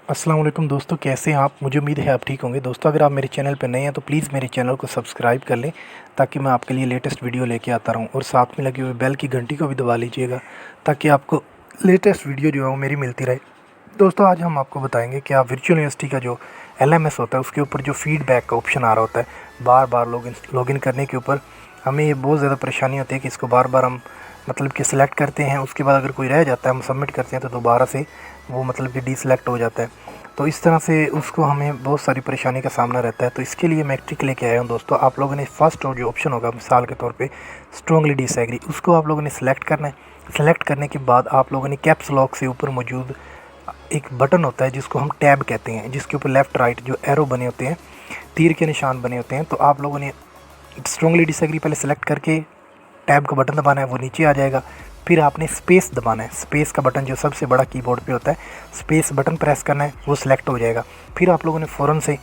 अस्सलाम वालेकुम दोस्तों, कैसे हैं आप। मुझे उम्मीद है आप ठीक होंगे। दोस्तों, अगर आप मेरे चैनल पर नए हैं तो प्लीज़ मेरे चैनल को सब्सक्राइब कर लें ताकि मैं आपके लिए लेटेस्ट वीडियो लेके आता रहूं, और साथ में लगे हुए बेल की घंटी को भी दबा लीजिएगा ताकि आपको लेटेस्ट वीडियो जो है वो मेरी मिलती रहे। दोस्तों, आज हम आपको बताएंगे कि आप वर्चुअल यूनिवर्सिटी का जो LMS होता है उसके ऊपर जो फीडबैक का ऑप्शन आ रहा होता है, बार बार लॉगिन करने के ऊपर हमें ये बहुत ज़्यादा परेशानी होती है कि इसको बार बार हम मतलब कि सिलेक्ट करते हैं, उसके बाद अगर कोई रह जाता है हम सबमिट करते हैं तो दोबारा से वो मतलब कि डीसेलेक्ट हो जाता है। तो इस तरह से उसको हमें बहुत सारी परेशानी का सामना रहता है। तो इसके लिए मैं एक ट्रिक लेके आया हूँ दोस्तों। आप लोगों ने फर्स्ट और जो ऑप्शन होगा मिसाल के तौर पे स्ट्रांगली डिसएग्री, उसको आप लोगों ने सेलेक्ट करना है। सेलेक्ट करने के बाद आप लोगों ने कैप्स लॉक से ऊपर मौजूद एक बटन होता है जिसको हम टैब कहते हैं, जिसके ऊपर लेफ़्ट राइट जो एरो बने होते हैं, तीर के निशान बने होते हैं, तो आप लोगों ने स्ट्रांगली डिसएग्री पहले सेलेक्ट करके टैब का बटन दबाना है, वो नीचे आ जाएगा। फिर आपने स्पेस दबाना है, स्पेस का बटन जो सबसे बड़ा कीबोर्ड पे होता है, स्पेस बटन प्रेस करना है, वो सिलेक्ट हो जाएगा। फिर आप लोगों ने फ़ौरन से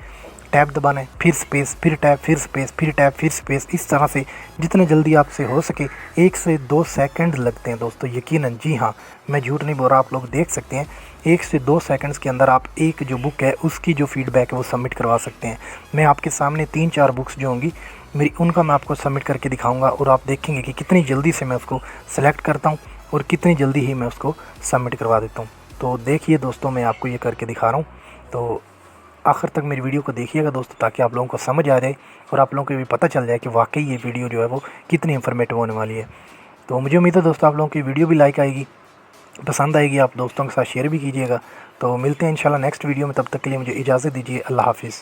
टैब दबाना है, फिर स्पेस, फिर टैब, फिर स्पेस, फिर टैब, फिर स्पेस। इस तरह से जितने जल्दी आपसे हो सके 1 से 2 सेकंड लगते हैं दोस्तों, यकीनन। जी हाँ, मैं झूठ नहीं बोल रहा, आप लोग देख सकते हैं 1 से 2 सेकंड्स के अंदर आप एक जो बुक है उसकी जो फीडबैक है वो सबमिट करवा सकते हैं। मैं आपके सामने 3-4 बुक्स जो होंगी मेरी, उनका मैं आपको सबमिट करके दिखाऊंगा और आप देखेंगे कि कितनी जल्दी से मैं उसको सेलेक्ट करता हूँ और कितनी जल्दी ही मैं उसको सबमिट करवा देता हूँ। तो देखिए दोस्तों, मैं आपको ये करके दिखा रहा हूँ। तो आखिर तक मेरी वीडियो को देखिएगा दोस्तों, ताकि आप लोगों को समझ आ जाए और आप लोगों को भी पता चल जाए कि वाकई ये वीडियो जो है वो कितनी इन्फॉर्मेटिव होने वाली है। तो मुझे उम्मीद है दोस्तों आप लोगों की वीडियो भी लाइक आएगी, पसंद आएगी, आप दोस्तों के साथ शेयर भी कीजिएगा। तो मिलते हैं इंशाल्लाह नेक्स्ट वीडियो में, तब तक के लिए मुझे इजाज़त दीजिए। अल्लाह हाफ़िज़।